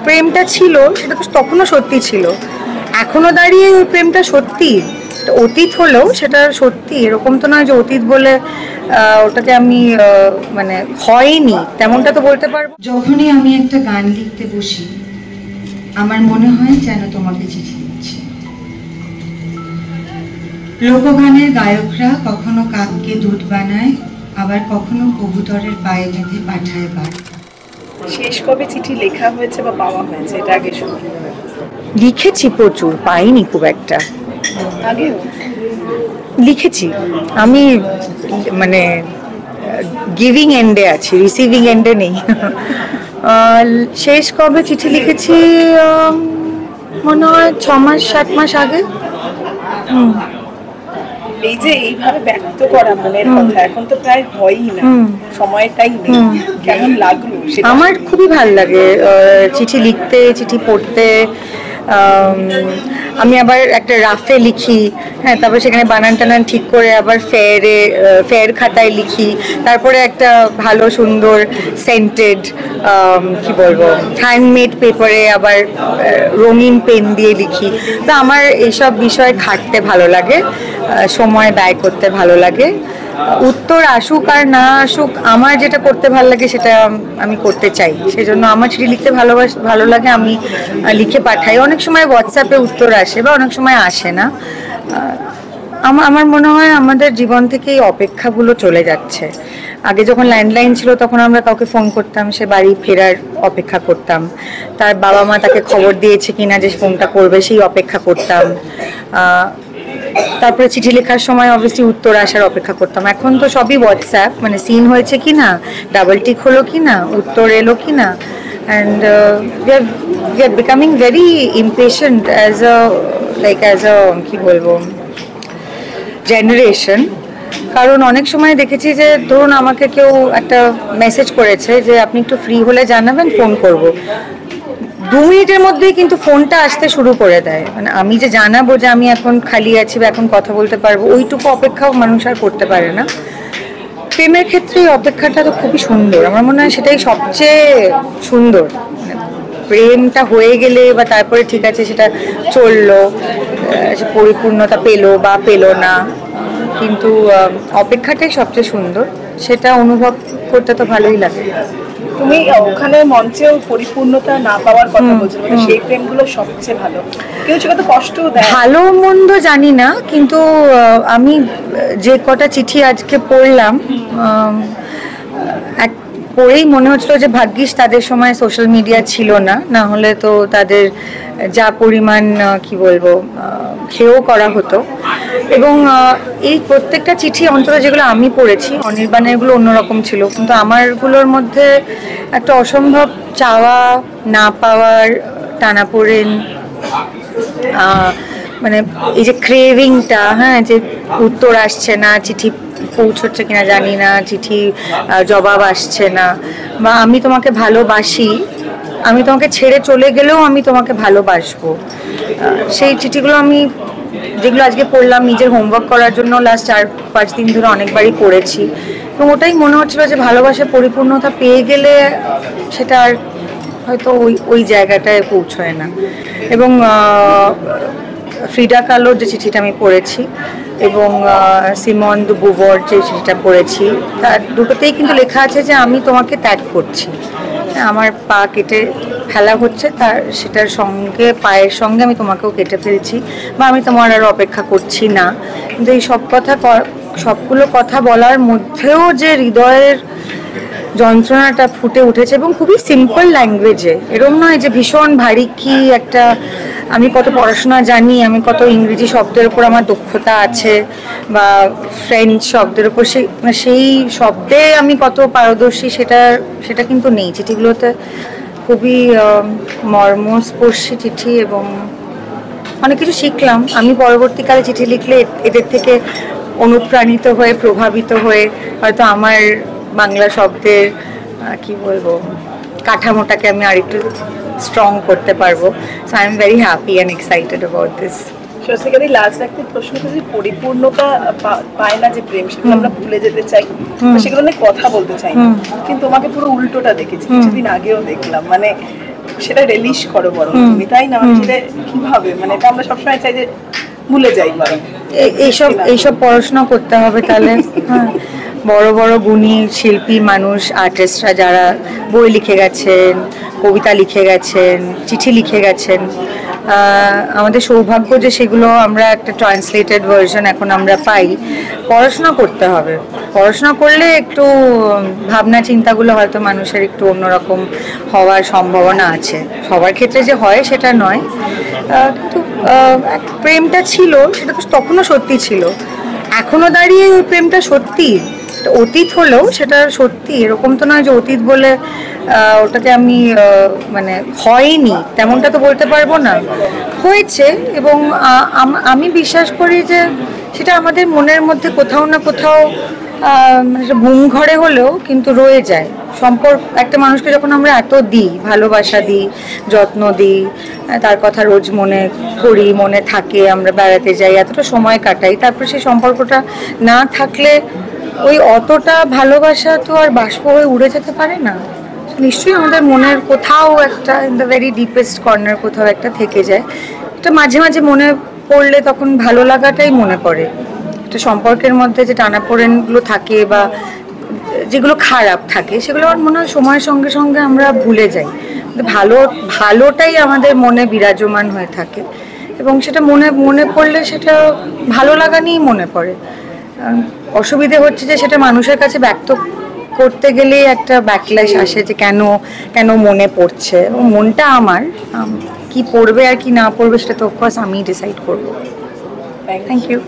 প্রেমটা ছিল সেটা তো তখনও সত্যি ছিল, এখনো দাঁড়িয়ে ওই প্রেমটা সত্যি। অতীত হলেও সেটা সত্যি, এরকম তো নয় যে অতীত বলে ওটাকে আমি মানে হয়নি তেমনটা তো বলতে পারবো। যখনই আমি একটা গান লিখতে বসি আমার মনে হয় যেন তোমাকে চিঠি দিচ্ছি। লোকগানের গায়করা কখনো কাককে দুধ বানায়, আবার কখনো কবুতরের পায়ে বেঁধে পাঠায় বার্তা। শেষ কবে চিঠি লেখা হয়েছে বা পাওয়া হয়েছে এটা আগে শুনি। লিখেছি প্রচুর, পাইনি খুব একটা। আগেও লিখেছি আমি, মানে গিভিং এন্ডে আছি, রিসিভিং এন্ডে নেই। শেষ কবে চিঠি লিখেছি মনে হয় 6 মাস 7 মাস আগে। এই যে এইভাবে ব্যক্ত করা মনের কথা এখন তো প্রায় হয়ই না, সময়টাই নেই, কেমন লাগলো সেটা? আমার খুবই ভালো লাগে চিঠি লিখতে, চিঠি পড়তে। আমি আবার একটা রাফে লিখি, হ্যাঁ, তারপরে সেখানে বানান টানান ঠিক করে আবার ফেয়ার খাতায় লিখি, তারপরে একটা ভালো সুন্দর সেন্টেড কি বলবো হ্যান্ডমেড পেপারে আবার রঙিন পেন দিয়ে লিখি। তো আমার এইসব বিষয় খাটতে ভালো লাগে, সময় ব্যয় করতে ভালো লাগে। উত্তর আসুক আর না আসুক, আমার যেটা করতে ভালো লাগে সেটা আমি করতে চাই, সেই জন্য আমার চিঠি লিখতে ভালো লাগে, আমি লিখে পাঠাই। অনেক সময় হোয়াটসঅ্যাপে উত্তর আসে বা অনেক সময় আসে না। আমার মনে হয় আমাদের জীবন থেকে এই অপেক্ষাগুলো চলে যাচ্ছে। আগে যখন ল্যান্ডলাইন ছিল তখন আমরা কাউকে ফোন করতাম, সে বাড়ি ফেরার অপেক্ষা করতাম, তার বাবা মা তাকে খবর দিয়েছে কিনা যে ফোনটা করবে সেই অপেক্ষা করতাম। তারপরে চিঠি লেখার সময় অবভিয়াসলি উত্তর আসার অপেক্ষা করতাম। এখন তো সবই হোয়াটসঅ্যাপ, মানে সিন হয়েছে কি না, ডাবল টিক হলো কি না, উত্তর এলো কি না। And we are becoming very impatient as a কি বলবো জেনারেশন। কারণ অনেক সময় দেখেছি যে ধরুন আমাকে কেউ একটা মেসেজ করেছে যে আপনি একটু ফ্রি হলে জানাবেন, ফোন করব, 2 মিনিটের মধ্যেই কিন্তু ফোনটা আসতে শুরু করে দেয়। মানে আমি যে জানাবো যে আমি এখন খালি আছি বা এখন কথা বলতে পারবো, ওইটুকু অপেক্ষাও মানুষ আর করতে পারে না। প্রেমের ক্ষেত্রে এই অপেক্ষাটা তো খুবই সুন্দর, আমার মনে হয় সেটাই সবচেয়ে সুন্দর। প্রেমটা হয়ে গেলে বা তারপরে ঠিক আছে সেটা চললো, পরিপূর্ণতা পেলো বা পেলো না, কিন্তু অপেক্ষাটাই সবচেয়ে সুন্দর, সেটা অনুভব করতে তো ভালোই লাগে। তুমি ওখানে মঞ্চেও পরিপূর্ণতা না পাওয়ার কথা বলছো, মানে সেই প্রেমগুলো সবচেয়ে ভালো, কেউ সেটা তো কষ্টও দেয়। ভালো মন্দ জানি না, কিন্তু আমি যে কটা চিঠি আজকে পড়লাম, পড়েই মনে হচ্ছিল যে ভাগ্যিস তাদের সময় সোশ্যাল মিডিয়া ছিল না, না হলে তো তাদের যা পরিমাণ কি বলবো খেয়েও করা হতো। এবং এই প্রত্যেকটা চিঠি অন্তত যেগুলো আমি পড়েছি, অনির্বাণেরগুলো অন্যরকম ছিল, কিন্তু আমারগুলোর মধ্যে একটা অসম্ভব চাওয়া না পাওয়ার টানাপোড়েন, মানে এই যে ক্রেভিংটা, হ্যাঁ, যে উত্তর আসছে না, চিঠি পৌঁছচ্ছে কিনা জানি না, চিঠি জবাব আসছে না, বা আমি তোমাকে ভালোবাসি, আমি তোমাকে ছেড়ে চলে গেলেও আমি তোমাকে ভালোবাসবো, সেই চিঠিগুলো আমি যেগুলো আজকে পড়লাম নিজের হোমওয়ার্ক করার জন্য লাস্ট 4-5 দিন ধরে অনেকবারই পড়েছি, এবং ওটাই মনে হচ্ছিল যে ভালোবাসার পরিপূর্ণতা পেয়ে গেলে সেটা আর হয়তো ওই জায়গাটায় পৌঁছয় না। এবং ফ্রিডা কালোর যে চিঠিটা আমি পড়েছি এবং সিমন দু বুভর যে চিঠিটা পড়েছি, তার দুটোতেই কিন্তু লেখা আছে যে আমি তোমাকে ত্যাগ করছি, আমার পা কেটে ফেলা হচ্ছে, তার সেটার সঙ্গে পায়ের সঙ্গে আমি তোমাকেও কেটে ফেলছি, বা আমি তোমার আর অপেক্ষা করছি না। কিন্তু এই সবগুলো কথা বলার মধ্যেও যে হৃদয়ের যন্ত্রণাটা ফুটে উঠেছে, এবং খুবই সিম্পল ল্যাঙ্গুয়েজে, এরকম নয় যে ভীষণ ভারী কি একটা, আমি কত পড়াশোনা জানি, আমি কত ইংরেজি শব্দের উপর আমার দক্ষতা আছে, বা ফ্রেঞ্চ শব্দের উপর সেই শব্দে আমি কত পারদর্শী, সেটা কিন্তু নেই চিঠিগুলোতে। খুবই মর্মস্পর্শী চিঠি, এবং অনেক কিছু শিখলাম। আমি পরবর্তীকালে চিঠি লিখলে এদের থেকে অনুপ্রাণিত হয়ে, প্রভাবিত হয়ে হয়তো আমার বাংলা শব্দের কি বলবো কাঠামোটাকে আমি আরেকটু স্ট্রং করতে পারবো। So I am very happy and excited about this. সত্যিকারই লাস্ট একটা প্রশ্ন যে পরিপূর্ণতা পায় না যে প্রেম, সেগুলো আমরা ভুলে যেতে চাই, সেগুলো নিয়ে কথা বলতে চাই না, কিন্তু তোমাকে পুরো উল্টোটা দেখেছি, কিছুদিন আগেও দেখলাম, মানে সেটা রিলিশ করো বড় তুমি, তাই না? সেটা কিভাবে, মানে এটা আমরা সবসময় চাই যে ভুলে যাই বরং। এইসব পড়াশোনা করতে হবে তাহলে। হ্যাঁ, বড় বড় গুণী শিল্পী মানুষ, আর্টিস্টরা যারা বই লিখে গেছেন, কবিতা লিখে গেছেন, চিঠি লিখে গেছেন, আমাদের সৌভাগ্য যে সেগুলো আমরা একটা ট্রান্সলেটেড ভার্সন এখন আমরা পাই। পড়াশোনা করতে হবে, পড়াশোনা করলে একটু ভাবনা চিন্তাগুলো হয়তো মানুষের একটু অন্যরকম হওয়ার সম্ভাবনা আছে। সবার ক্ষেত্রে যে হয় সেটা নয়, কিন্তু প্রেমটা ছিল সেটা তো তখনও সত্যি ছিল, এখনো দাঁড়িয়ে ওই প্রেমটা সত্যি। অতীত হলেও সেটা সত্যি, এরকম তো নয় যে অতীত বলে ওটাকে আমি মানে হয়নি তেমনটা তো বলতে পারবো না, হয়েছে। এবং আমি বিশ্বাস করি যে সেটা আমাদের মনের মধ্যে কোথাও না কোথাও ঘুম ঘরে হলেও কিন্তু রয়ে যায়। সম্পর্ক একটা মানুষকে যখন আমরা এত দিই, ভালোবাসা দিই, যত্ন দিই, তার কথা রোজ মনে করি, মনে থাকে, আমরা বেড়াতে যাই, এতটা সময় কাটাই, তারপর সেই সম্পর্কটা না থাকলে ওই অতটা ভালোবাসা তো আর বাষ্প হয়ে উড়ে যেতে পারে না। নিশ্চয়ই আমাদের মনের কোথাও একটা, in the very deepest corner কোথাও একটা থেকে যায়। এটা মাঝে মাঝে মনে পড়লে তখন ভালো লাগাটাই মনে পড়ে। একটা সম্পর্কের মধ্যে যে টানাপোড়েনগুলো থাকে বা যেগুলো খারাপ থাকে সেগুলো আমার মনে হয় সময়ের সঙ্গে সঙ্গে আমরা ভুলে যাই। ভালোটাই আমাদের মনে বিরাজমান হয়ে থাকে এবং সেটা মনে পড়লে সেটা ভালো লাগা নিয়েই মনে পড়ে। অসুবিধে হচ্ছে যে সেটা মানুষের কাছে ব্যক্ত করতে গেলেই একটা ব্যাকল্যাশ আসে যে কেন মনে পড়ছে। এবং মনটা আমার, কি পড়বে আর কি না পড়বে সেটা তো অফকোর্স আমিই ডিসাইড করবো। Thank you.